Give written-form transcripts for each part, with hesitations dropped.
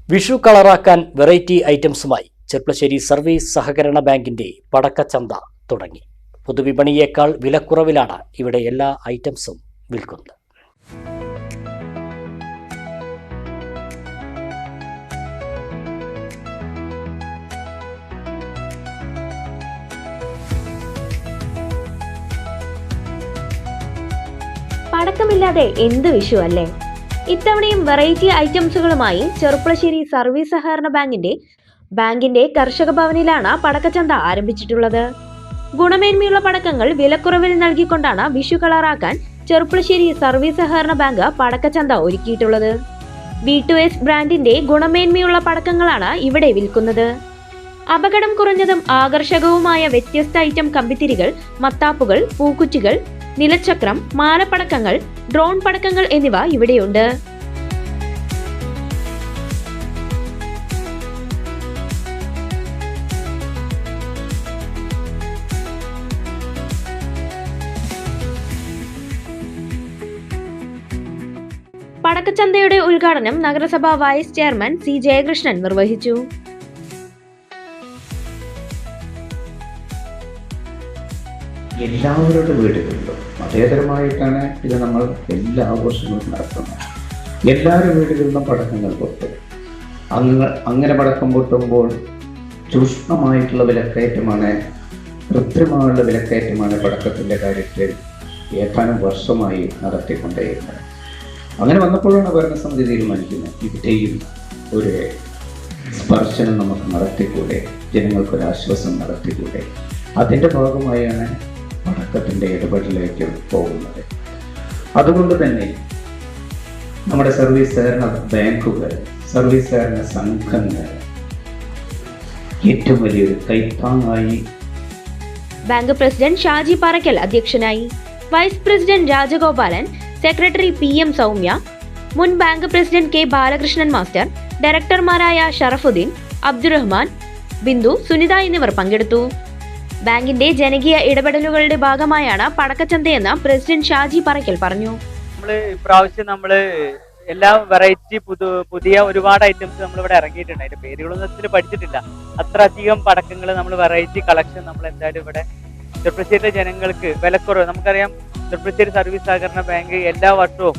Vishu കളറാക്കാൻ variety ഐറ്റംസുമായി Cherpulassery service സഹകരണ ബാങ്കിന്റെ പടക്കച്ചന്ത തുടങ്ങി. പൊതുവിപണിയേക്കാൾ വിലക്കുറവിലാണ് ഇവിടെ എല്ലാ ഐറ്റംസും വിൽക്കുന്നത്. പടക്കമില്ലാതെ എന്ത് വിഷു അല്ലേ? ഇത്തവണയും വെറൈറ്റി ഐറ്റംസുകളുമായി ചെർപ്പളശ്ശേരി സർവീസ് സഹകരണ ബാങ്കിന്റെ കർഷക ഭവനിലാണ് പടക്കച്ചന്ത ആരംഭിച്ചിട്ടുള്ളത്. ഗുണമേന്മയുള്ള പടക്കങ്ങൾ വിലക്കുറവിൽ നൽകിക്കൊണ്ടാണ് വിഷു കളറാക്കാൻ ചെർപ്പളശ്ശേരി സർവീസ് സഹകരണ ബാങ്ക് പടക്കച്ചന്ത ഒരുക്കിയിട്ടുള്ളത്. B2S ബ്രാൻഡിന്റെ ഗുണമേന്മയുള്ള പടക്കങ്ങളാണ് ഇവിടെ വിൽക്കുന്നത്. അപകടം കുറഞ്ഞതും ആകർഷകവുമായ വ്യത്യസ്ത ഐറ്റം കമ്പിത്തിരികൾ, മത്താപ്പുകൾ, പൂക്കുറ്റികൾ, നിലച്ചക്രം, മാലപ്പടക്കങ്ങൾ, ഡ്രോൺ പടക്കങ്ങൾ എന്നിവ ഇവിടെയുണ്ട്. പടക്കച്ചന്തയുടെ ഉദ്ഘാടനം നഗരസഭാ വൈസ് ചെയർമാൻ C. ജയകൃഷ്ണൻ നിർവഹിച്ചു. എല്ലാവരുടെ വീടുകളിലും മതേതരമായിട്ടാണ് ഇത് നമ്മൾ എല്ലാ ആഘോഷങ്ങളും നടത്തുന്നത്. എല്ലാവരുടെ വീടുകളിലും പടക്കങ്ങൾ പൊട്ടും. അങ്ങനെ പടക്കം പൊട്ടുമ്പോൾ ചൂഷണമായിട്ടുള്ള വിലക്കയറ്റമാണ്, കൃത്രിമമായ വിലക്കയറ്റമാണ് പടക്കത്തിൻ്റെ കാര്യത്തിൽ ഏതാനും വർഷമായി നടത്തിക്കൊണ്ടേയിരുന്നത്. അങ്ങനെ വന്നപ്പോഴാണ് ഭരണസമിതി തീരുമാനിക്കുന്നത് ഇവിടെയും ഒരു സ്പർശനം നമുക്ക് നടത്തിക്കൂടെ, ജനങ്ങൾക്കൊരാശ്വാസം നടത്തിക്കൂടെ. അതിൻ്റെ ഭാഗമായാണ് പടക്കത്തിൻ്റെ ഇടപെടലിലേക്ക് പോകുന്നത്. അതുകൊണ്ട് തന്നെ നമ്മുടെ സർവീസ് സഹകരണ ബാങ്കുകൾ, സർവീസ് സഹകരണ സംഘങ്ങൾ ഏറ്റവും വലിയൊരു കൈത്താങ്ങായി. ബാങ്ക് പ്രസിഡന്റ് ഷാജി പാറയ്ക്കൽ അധ്യക്ഷനായി. Vice president Rajagopalan, secretary PM Soumya, മുൻ bank president K. Balakrishnan master, ഡയറക്ടർമാരായ ഷറഫുദ്ദീൻ, അബ്ദുറഹ്മാൻ, ബിന്ദു, സുനിത എന്നിവർ പങ്കെടുത്തു. ബാങ്കിന്റെ ജനകീയ ഇടപെടലുകളുടെ ഭാഗമായാണ് പടക്കച്ചന്തയെന്ന് പ്രസിഡന്റ് ഷാജി പാറയ്ക്കൽ പറഞ്ഞു. ഇപ്രാവശ്യം എല്ലാ വെറൈറ്റി പുതിയ ഒരുപാട് ഐറ്റംസ് നമ്മളിവിടെ ഇറങ്ങിയിട്ടുണ്ട്. അതിന്റെ പേരുകളൊന്നും പഠിച്ചിട്ടില്ല. അത്ര അധികം പടക്കങ്ങൾ നമ്മൾ വെറൈറ്റി കളക്ഷൻ നമ്മൾ എന്തായാലും ഇവിടെ ചെർപ്പളശ്ശേരിയിലെ ജനങ്ങൾക്ക് വിലക്കുറവ്. നമുക്കറിയാം, ചെർപ്പളശ്ശേരി സർവീസ് സഹകരണ ബാങ്ക് എല്ലാ വർഷവും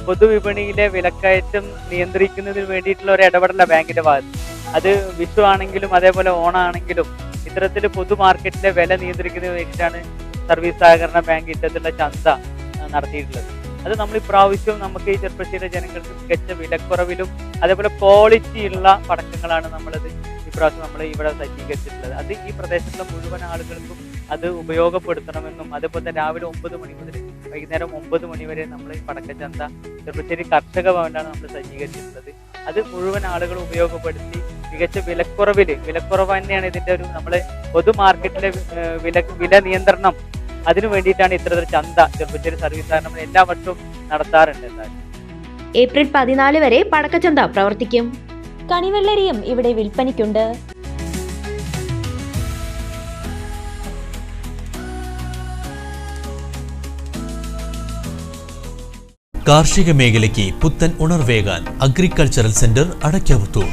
പൊതുവിപണിയിലെ വിലക്കയറ്റം നിയന്ത്രിക്കുന്നതിന് വേണ്ടിയിട്ടുള്ള ഒരു ഇടപെടലാണ് ബാങ്കിന്റെ ഭാഗത്ത്. അത് വിഷു ആണെങ്കിലും അതേപോലെ ഓണാണെങ്കിലും ഇത്തരത്തിൽ പൊതു മാർക്കറ്റിലെ വില നിയന്ത്രിക്കുന്നതിന് വേണ്ടിയിട്ടാണ് സർവീസ് സഹകരണ ബാങ്ക് ഇത്തരത്തിലുള്ള ചന്ത നടത്തിയിട്ടുള്ളത്. അത് നമ്മൾ ഇപ്രാവശ്യം നമുക്ക് ഈ ചെർപ്പളശ്ശേരി ജനങ്ങൾക്ക് മികച്ച വിലക്കുറവിലും അതേപോലെ ക്വാളിറ്റി ഉള്ള പടക്കങ്ങളാണ് നമ്മളത് ഇപ്രാവശ്യം നമ്മൾ ഇവിടെ സജ്ജീകരിച്ചിട്ടുള്ളത്. അത് ഈ പ്രദേശത്തുള്ള മുഴുവൻ ആളുകൾക്കും അത് ഉപയോഗപ്പെടുത്തണമെന്നും അതേപോലെ രാവിലെ 9 മണി മുതൽ വൈകുന്നേരം 9 മണി വരെ നമ്മൾ ഈ പടക്കച്ചന്ത ചെർപ്പളശ്ശേരി കർഷക ഭവനിലാണ് നമ്മൾ സജ്ജീകരിച്ചിട്ടുള്ളത്. അത് മുഴുവൻ ആളുകൾ ഉപയോഗപ്പെടുത്തി മികച്ച വിലക്കുറവ് തന്നെയാണ് ഇതിന്റെ ഒരു നമ്മള് പൊതു മാർക്കറ്റിലെ വില നിയന്ത്രണം, അതിനു വേണ്ടിയിട്ടാണ് ഇത്തരത്തിൽ ചന്ത ചെർപ്പളശ്ശേരി സർവീസ് സഹകരണ എല്ലാ വർഷവും നടത്താറുണ്ട്. ഏപ്രിൽ 14 വരെ പടക്കച്ചന്ത പ്രവർത്തിക്കും. കണിവെള്ളരിയും ഇവിടെ വിൽപ്പനയ്ക്കുണ്ട്. കാർഷിക മേഖലയ്ക്ക് പുത്തൻ ഉണർവേകാൻ അഗ്രികൾച്ചറൽ സെന്റർ അടയ്ക്കാവുത്തൂർ.